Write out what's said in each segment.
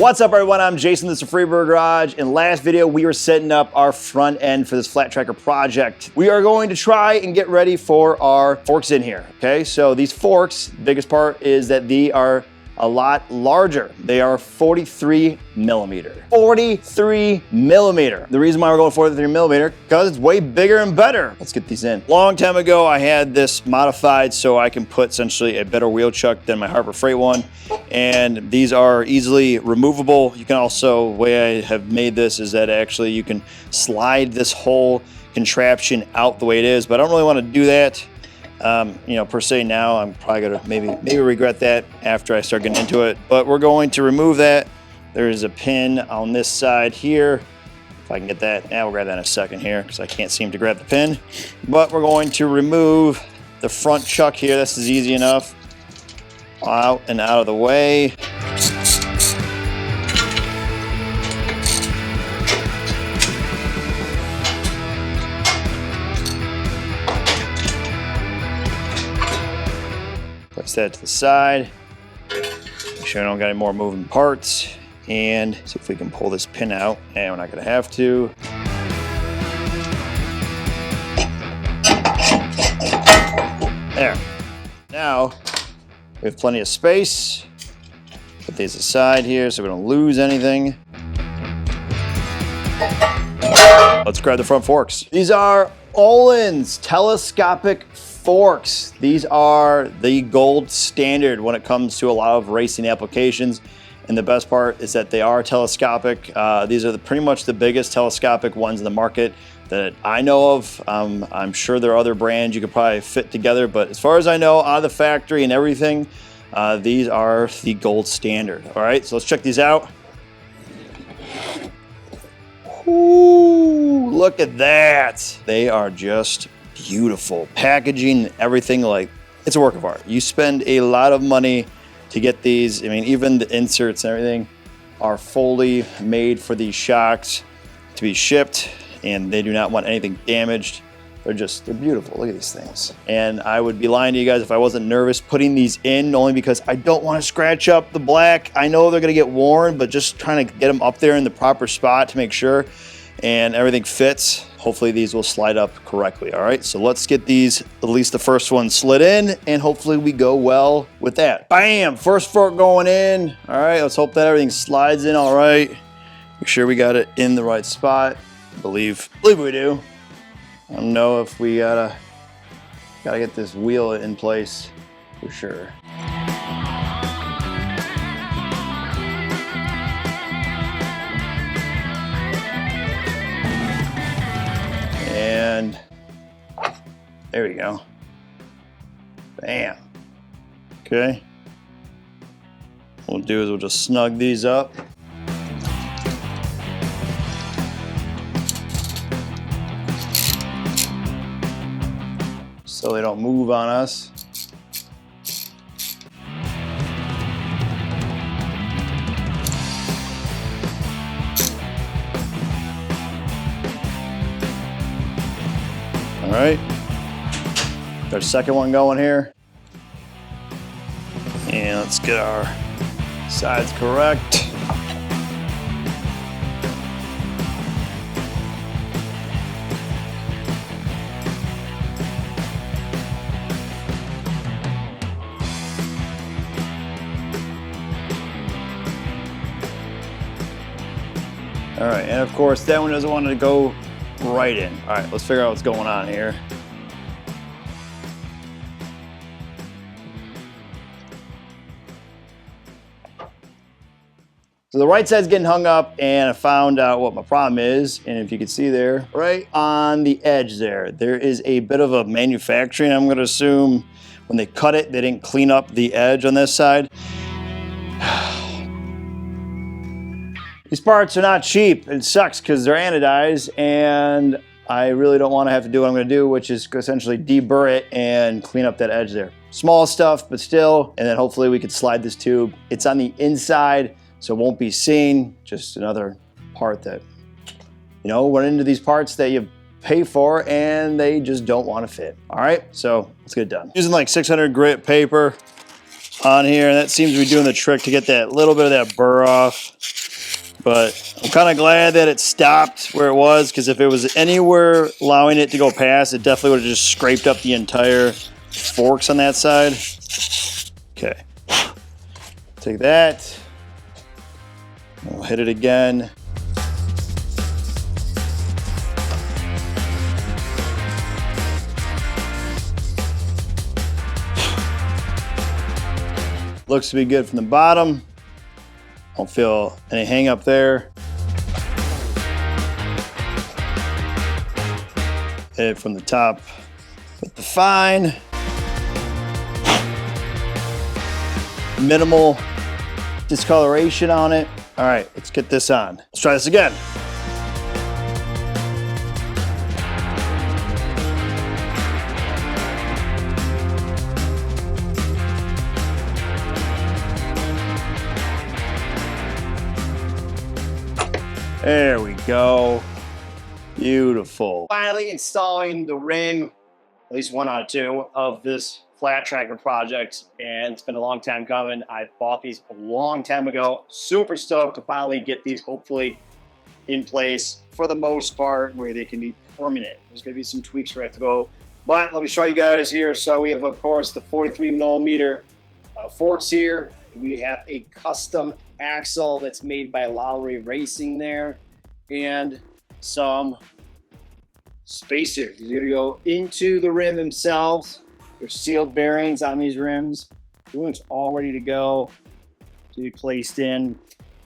What's up, everyone? I'm Jason, this is Freeberg Garage. In last video, we were setting up our front end for this flat tracker project. We are going to try and get ready for our forks in here, okay? So these forks, the biggest part is that they are a lot larger. They are 43 millimeter. 43 millimeter. The reason why we're going 43 millimeter, because it's way bigger and better. Let's get these in. Long time ago, I had this modified so I can put essentially a better wheel chuck than my Harbor Freight one. And these are easily removable. You can also, the way I have made this is that actually you can slide this whole contraption out the way it is, but I don't really want to do that. You know, per se now, I'm probably gonna maybe regret that after I start getting into it, but we're going to remove that. There is a pin on this side here. If I can get that, we'll grab that in a second here because I can't seem to grab the pin, but we're going to remove the front chuck here. This is easy enough. Out and out of the way. Place that to the side. Make sure I don't got any more moving parts. And see if we can pull this pin out. And we're not gonna have to. There. Now, we have plenty of space. Put these aside here so we don't lose anything. Let's grab the front forks. These are Ohlins telescopic forks. These are the gold standard when it comes to a lot of racing applications. And the best part is that they are telescopic. These are pretty much the biggest telescopic ones in the market that I know of. I'm sure there are other brands you could probably fit together, but as far as I know, out of the factory and everything, these are the gold standard. All right, so let's check these out. Ooh, look at that. They are just beautiful. Packaging, everything, like, it's a work of art. You spend a lot of money to get these. I mean, even the inserts and everything are fully made for these shocks to be shipped, and they do not want anything damaged. They're beautiful. Look at these things. And I would be lying to you guys if I wasn't nervous putting these in, only because I don't want to scratch up the black. I know they're gonna get worn, but just trying to get them up there in the proper spot to make sure and everything fits. Hopefully these will slide up correctly. All right, so let's get these, at least the first one, slid in, and hopefully we go well with that. Bam, first fork going in. All right, let's hope that everything slides in all right. Make sure we got it in the right spot. I believe we do. I don't know if we gotta get this wheel in place for sure. And there we go. Bam. Okay. What we'll do is we'll just snug these up. So they don't move on us. All right, got our second one going here. And let's get our sides correct. All right, and of course that one doesn't want to go right in. All right, let's figure out what's going on here. So the right side's getting hung up, and I found out what my problem is. And if you can see there, right on the edge there is a bit of a manufacturing. I'm gonna assume when they cut it, they didn't clean up the edge on this side. These parts are not cheap. It sucks because they're anodized, and I really don't want to have to do what I'm going to do, which is essentially deburr it and clean up that edge there. Small stuff, but still, and then hopefully we could slide this tube. It's on the inside, so it won't be seen. Just another part that, you know, run into these parts that you pay for and they just don't want to fit. All right, so let's get it done. Using like 600 grit paper. on here, and that seems to be doing the trick to get that little bit of that burr off. But I'm kind of glad that it stopped where it was, because if it was anywhere allowing it to go past, it definitely would have just scraped up the entire forks on that side. Okay, take that. We'll hit it again. Looks to be good from the bottom. Don't feel any hang up there. Hit it from the top with the fine. Minimal discoloration on it. All right, let's get this on. Let's try this again. There we go. Beautiful. Finally installing the rim, at least one out of two, of this flat tracker project, and it's been a long time coming. I bought these a long time ago. Super stoked to finally get these hopefully in place for the most part where they can be permanent. There's gonna be some tweaks where I have to go, but let me show you guys here. So we have, of course, the 43mm forks here. We have a custom axle that's made by Lowery Racing there, and some spacers. You're gonna go into the rim themselves. There's sealed bearings on these rims. Everyone's all ready to go to be placed in.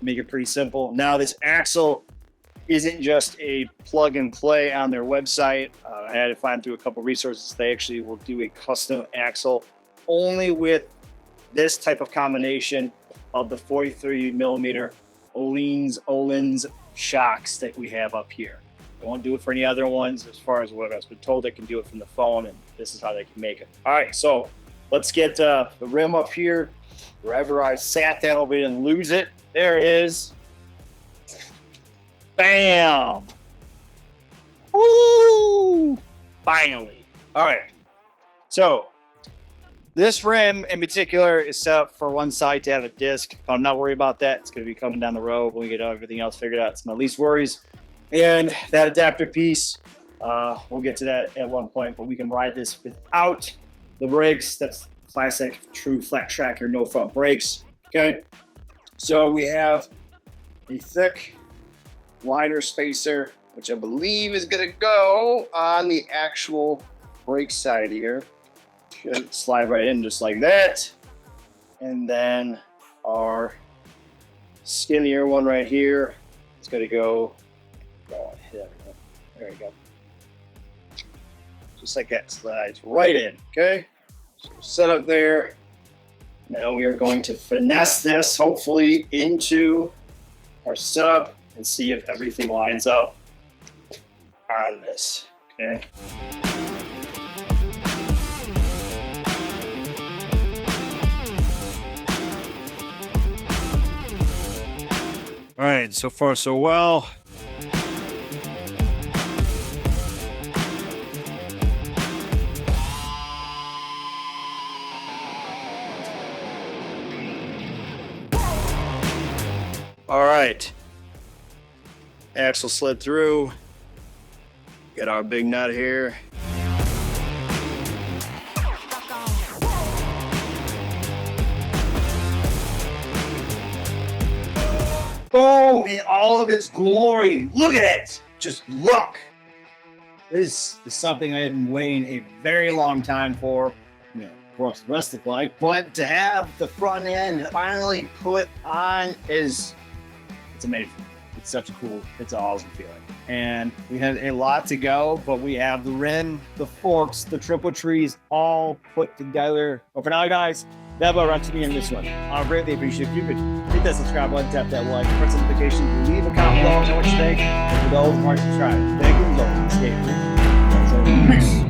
Make it pretty simple. Now this axle isn't just a plug and play on their website. I had to find through a couple resources. They actually will do a custom axle only with this type of combination of the 43mm Ohlins shocks that we have up here. They won't do it for any other ones as far as what I've been told. They can do it from the phone, and this is how they can make it. All right, so let's get the rim up here. Wherever I sat down, we didn't lose it. There it is. Bam! Woo! Finally. All right, so this rim in particular is set up for one side to have a disc. I'm not worried about that. It's going to be coming down the road when we get everything else figured out. It's my least worries. And that adapter piece, we'll get to that at one point, but we can ride this without the brakes. That's classic, true flat tracker, no front brakes. Okay. So we have a thick, wider spacer, which I believe is going to go on the actual brake side here. Should slide right in just like that. And then our skinnier one right here is going to go, there you go. Just like that, slides right in, okay? So set up there. Now we are going to finesse this, hopefully, into our setup and see if everything lines up on this, okay? All right, so far so well. All right, axle slid through. Get our big nut here. Boom! In all of its glory. Look at it. Just look. This is something I have been waiting a very long time for. Yeah, of course, the rest of the life. But to have the front end finally put on it's amazing. It's such a cool, it's an awesome feeling. And we had a lot to go, but we have the rim, the forks, the triple trees all put together. But for now, guys, that about wraps me in this one. I greatly appreciate if you could hit that subscribe button, tap that like, press notifications, leave a comment below on what you think. For those who aren't subscribed, thank you. Peace.